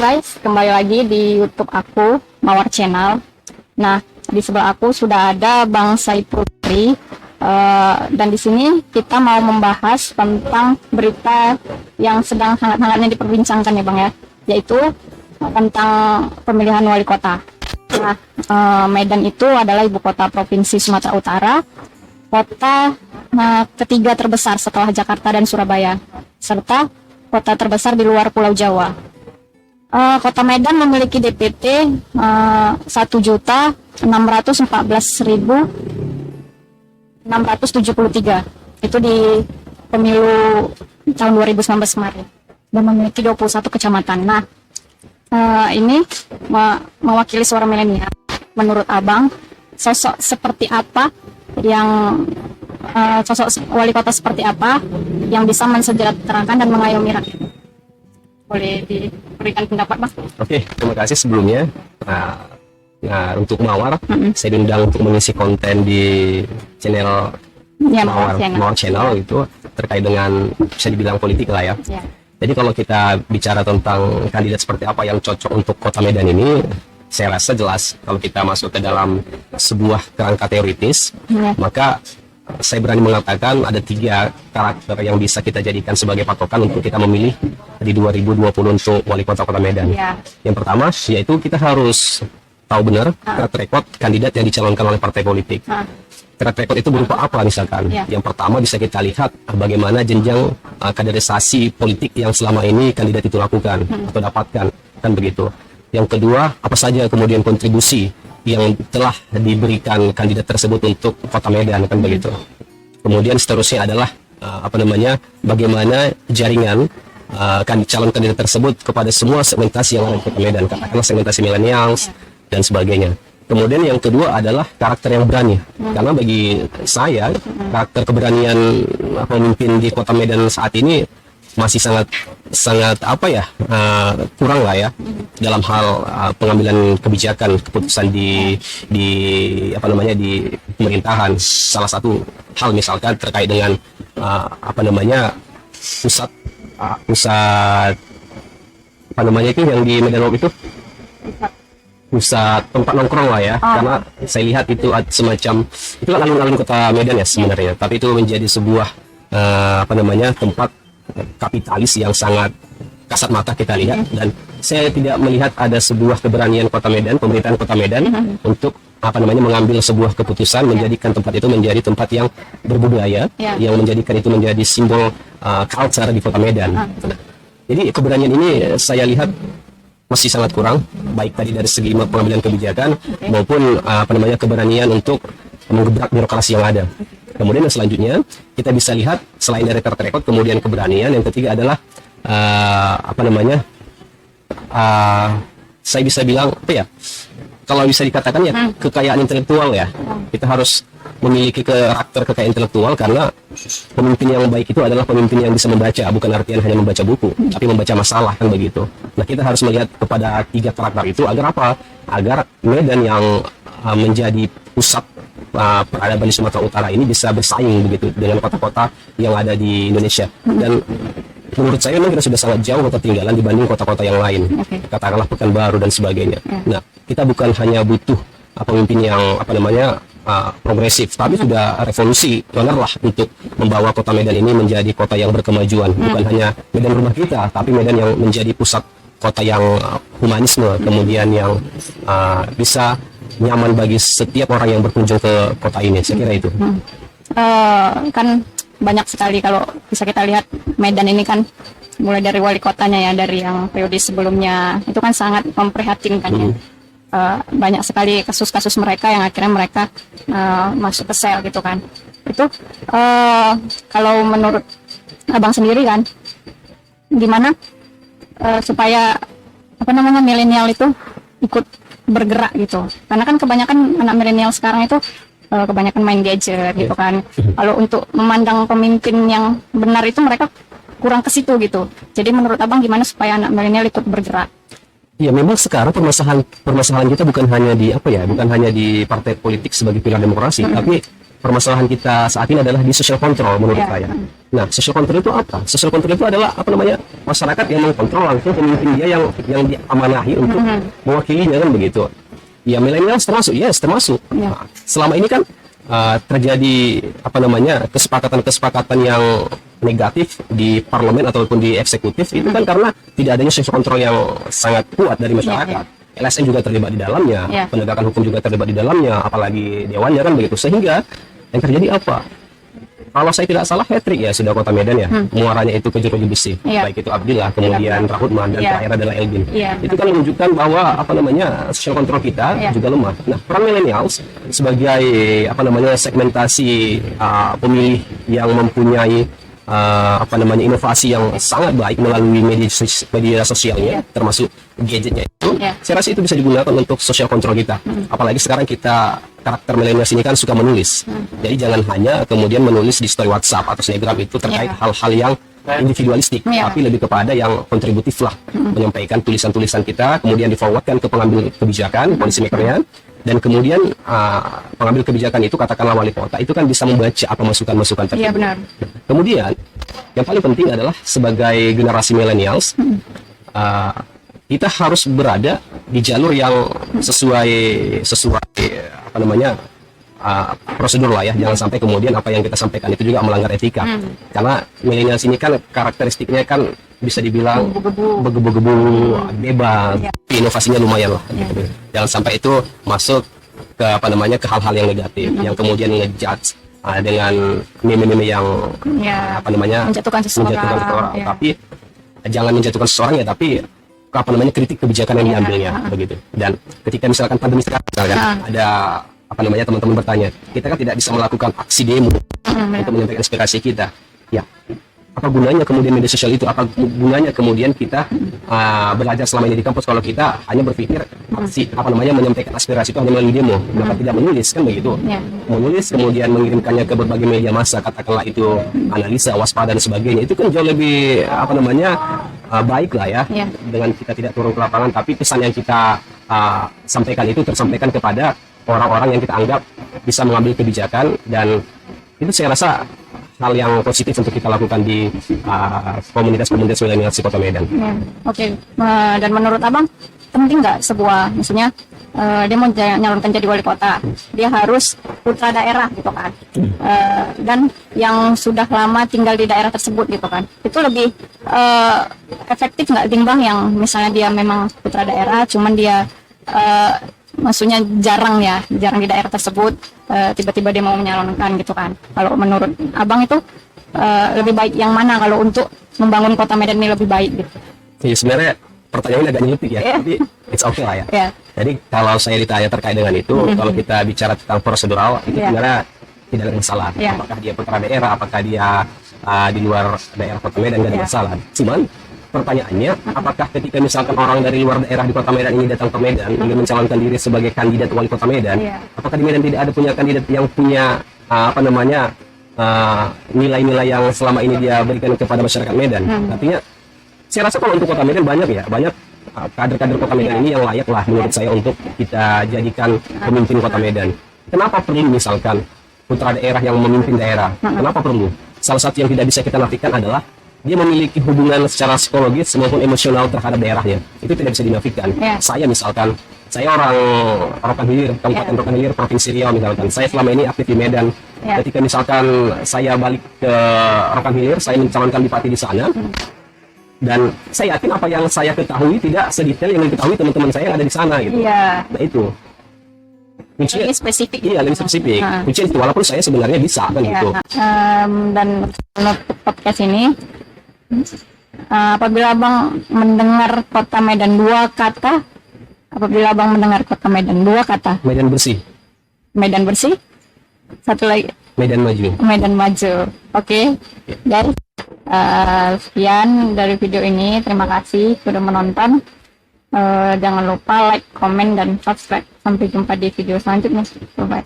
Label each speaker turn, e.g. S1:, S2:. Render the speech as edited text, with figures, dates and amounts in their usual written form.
S1: guys, kembali lagi di YouTube aku, Mawar Channel. Nah, di sebelah aku sudah ada Bang Saiful Tri, dan di sini kita mau membahas tentang berita yang sedang hangat-hangatnya diperbincangkan ya Bang ya, yaitu tentang pemilihan wali kota. Nah, Medan itu adalah ibu kota provinsi Sumatera Utara, kota ketiga terbesar setelah Jakarta dan Surabaya, serta kota terbesar di luar Pulau Jawa. Kota Medan memiliki DPT 1.614.673 itu di pemilu tahun 2019 kemarin, dan memiliki 21 kecamatan. Nah, ini mewakili suara milenial. Menurut Abang, sosok seperti apa yang sosok wali kota seperti apa yang bisa mensejahterakan dan mengayomi rakyat? Boleh diberikan pendapat, Mas?
S2: Oke, terima kasih sebelumnya. Untuk Mawar, saya diundang untuk mengisi konten di channel Mawar Channel itu terkait dengan, bisa dibilang, politik lah ya. Jadi kalau kita bicara tentang kandidat seperti apa yang cocok untuk kota Medan ini, saya rasa jelas kalau kita masuk ke dalam sebuah kerangka teoritis, maka saya berani mengatakan ada 3 karakter yang bisa kita jadikan sebagai patokan untuk kita memilih di 2020 untuk wali kota Medan. Yang pertama yaitu kita harus tahu benar track record kandidat yang dicalonkan oleh partai politik. Track record itu berupa apa misalkan? Yang pertama bisa kita lihat bagaimana jenjang kaderisasi politik yang selama ini kandidat itu lakukan atau dapatkan, kan begitu. Yang kedua, apa saja kemudian kontribusi yang telah diberikan kandidat tersebut untuk kota Medan, kan begitu. Kemudian seterusnya adalah bagaimana jaringan calon kandidat tersebut kepada semua segmentasi yang ada di kota Medan, katakanlah segmentasi millennials dan sebagainya. Kemudian yang kedua adalah karakter yang berani, karena bagi saya karakter keberanian pemimpin di kota Medan saat ini masih sangat kurang lah ya dalam hal pengambilan kebijakan, keputusan di pemerintahan. Salah satu hal misalkan terkait dengan pusat itu yang di Medan itu pusat tempat nongkrong lah ya, karena saya lihat itu semacam itu kan alun-alun kota Medan ya sebenarnya, tapi itu menjadi sebuah tempat kapitalis yang sangat kasat mata kita lihat, dan saya tidak melihat ada sebuah keberanian kota Medan, pemerintahan kota Medan untuk mengambil sebuah keputusan menjadikan tempat itu menjadi tempat yang berbudaya, yang menjadikan itu menjadi simbol culture di kota Medan. Jadi keberanian ini saya lihat masih sangat kurang, baik tadi dari segi pengambilan kebijakan maupun keberanian untuk menggebrak birokrasi yang ada. Kemudian yang selanjutnya kita bisa lihat selain dari track record, kemudian keberanian, yang ketiga adalah saya bisa bilang kalau bisa dikatakan ya kekayaan intelektual ya. Kita harus memiliki karakter kekayaan intelektual, karena pemimpin yang baik itu adalah pemimpin yang bisa membaca, bukan artian hanya membaca buku, tapi membaca masalah, kan begitu. Nah, kita harus melihat kepada 3 karakter itu agar apa? Agar Medan yang menjadi pusat peradaban di Sumatera Utara ini bisa bersaing begitu dengan kota-kota yang ada di Indonesia. Dan menurut saya memang kita sudah sangat jauh ketinggalan dibanding kota-kota yang lain, katakanlah Pekanbaru dan sebagainya. Nah, kita bukan hanya butuh pemimpin yang progresif, tapi sudah revolusioner lah untuk membawa kota Medan ini menjadi kota yang berkemajuan. Bukan hanya Medan rumah kita, tapi Medan yang menjadi pusat kota yang humanisme, kemudian yang bisa nyaman bagi setiap orang yang berkunjung ke kota ini. Saya kira itu.
S1: Kan banyak sekali kalau bisa kita lihat Medan ini kan, mulai dari wali kotanya ya, dari yang periode sebelumnya itu kan sangat memprihatinkan ya. Banyak sekali kasus-kasus mereka yang akhirnya mereka masuk ke sel gitu kan. Itu kalau menurut Abang sendiri kan, gimana supaya milenial itu ikut bergerak gitu, karena kan kebanyakan anak milenial sekarang itu kebanyakan main gadget gitu kan. Kalau untuk memandang pemimpin yang benar itu mereka kurang ke situ gitu. Jadi menurut Abang gimana supaya anak milenial ikut bergerak?
S2: Ya, memang sekarang permasalahan kita bukan hanya di bukan hanya di partai politik sebagai pilar demokrasi, tapi permasalahan kita saat ini adalah di social control menurut saya. Nah, social control itu apa? Social control itu adalah apa namanya, masyarakat yang mengkontrol langsung pemimpin dia yang diamanahi untuk mewakilinya, kan begitu. Ya, milenial termasuk, yes termasuk. Nah, selama ini kan terjadi apa namanya kesepakatan yang negatif di parlemen ataupun di eksekutif itu kan karena tidak adanya social control yang sangat kuat dari masyarakat. LSM juga terlibat di dalamnya, penegakan hukum juga terlibat di dalamnya, apalagi dewannya, kan begitu. Sehingga yang terjadi apa? Kalau saya tidak salah hat-trick ya sudah Kota Medan ya, muaranya itu ke Jeruji Besi, baik itu Abdillah, kemudian Rahutman, dan terakhir adalah Elvin. Itu kan menunjukkan bahwa apa namanya social control kita juga lemah. Nah, peran millennials sebagai apa namanya segmentasi pemilih yang mempunyai apa namanya inovasi yang sangat baik melalui media sosialnya, termasuk gadgetnya itu, saya rasa itu bisa digunakan untuk social control kita. Apalagi sekarang kita karakter milenial ini kan suka menulis, jadi jangan hanya kemudian menulis di story WhatsApp atau Snapgram itu terkait hal-hal yang individualistik, tapi lebih kepada yang kontributif lah, menyampaikan tulisan-tulisan kita, kemudian di-forwardkan ke pengambil kebijakan, policy makernya, dan kemudian pengambil kebijakan itu, katakanlah wali kota, itu kan bisa membaca apa masukan-masukan tersebut.
S1: Iya, benar.
S2: Kemudian yang paling penting adalah sebagai generasi millennials, kita harus berada di jalur yang sesuai apa namanya prosedur lah ya. Jangan sampai kemudian apa yang kita sampaikan itu juga melanggar etika. Karena millennials ini kan karakteristiknya kan bisa dibilang begebu-gebu, bebas, tapi inovasinya lumayan lah. Jangan sampai itu masuk ke apa namanya ke hal-hal yang negatif, yang kemudian ngejudge dengan meme-meme yang apa namanya menjatuhkan seseorang. Tapi jangan menjatuhkan seseorang ya, tapi apa namanya kritik kebijakan yang diambilnya begitu. Dan ketika misalkan pandemi sekarang ada apa namanya teman-teman bertanya, kita kan tidak bisa melakukan aksi demo untuk menyampaikan aspirasi kita. Ya, apa gunanya kemudian media sosial itu? Apa gunanya kemudian kita belajar selama ini di kampus kalau kita hanya berpikir aksi apa namanya menyampaikan aspirasi itu hanya melalui demo, maka tidak menulis, kan begitu? Menulis kemudian mengirimkannya ke berbagai media massa, katakanlah itu analisa, waspada dan sebagainya, itu kan jauh lebih apa namanya baik lah ya, dengan kita tidak turun ke lapangan, tapi pesan yang kita sampaikan itu tersampaikan kepada orang-orang yang kita anggap bisa mengambil kebijakan, dan itu saya rasa hal yang positif untuk kita lakukan di komunitas-komunitas milenial di Kota Medan.
S1: Oke. Dan menurut Abang, penting nggak sebuah, maksudnya dia mau nyalonkan jadi wali kota, dia harus putra daerah gitu kan, dan yang sudah lama tinggal di daerah tersebut gitu kan, itu lebih efektif nggak timbang yang misalnya dia memang putra daerah, cuman dia maksudnya jarang di daerah tersebut, tiba-tiba dia mau menyalonkan gitu kan. Kalau menurut Abang itu lebih baik yang mana kalau untuk membangun Kota Medan ini lebih baik gitu?
S2: Ya, sebenarnya pertanyaannya agak nyelipik ya, tapi it's okay lah ya. Jadi kalau saya ditanya terkait dengan itu, kalau kita bicara tentang prosedural, itu sebenarnya tidak ada masalah. Apakah dia putra daerah, apakah dia di luar daerah Kota Medan, tidak ada masalah. Cuman pertanyaannya, apakah ketika misalkan orang dari luar daerah di Kota Medan ini datang ke Medan ingin mencalonkan diri sebagai kandidat wali Kota Medan, apakah di Medan tidak ada punya kandidat yang punya apa namanya nilai-nilai yang selama ini dia berikan kepada masyarakat Medan? Artinya saya rasa kalau untuk Kota Medan banyak kader-kader Kota Medan ini yang layak lah menurut saya untuk kita jadikan pemimpin Kota Medan. Kenapa perlu misalkan putra daerah yang memimpin daerah? Kenapa perlu? Salah satu yang tidak bisa kita nafikan adalah dia memiliki hubungan secara psikologis maupun emosional terhadap daerahnya. Itu tidak bisa dinafikan. Saya misalkan, saya orang Rokan Hilir, Kabupaten Rokan Hilir, Provinsi Riau misalkan. Saya selama ini aktif di Medan. Ketika misalkan saya balik ke Rokan Hilir, saya mencalonkan bupati di sana. Dan saya yakin apa yang saya ketahui tidak sedetail yang diketahui teman-teman saya yang ada di sana gitu. Nah itu. Kuncinya, lebih spesifik. Iya, lebih spesifik. Kuncinya itu, walaupun saya sebenarnya bisa kan gitu.
S1: Dan menutup podcast ini, apabila Abang mendengar Kota Medan dua kata,
S2: Medan bersih.
S1: Medan bersih. Satu lagi.
S2: Medan maju.
S1: Medan maju. Oke. Guys, sekian dari video ini. Terima kasih sudah menonton. Jangan lupa like, komen, dan subscribe. Sampai jumpa di video selanjutnya. Bye.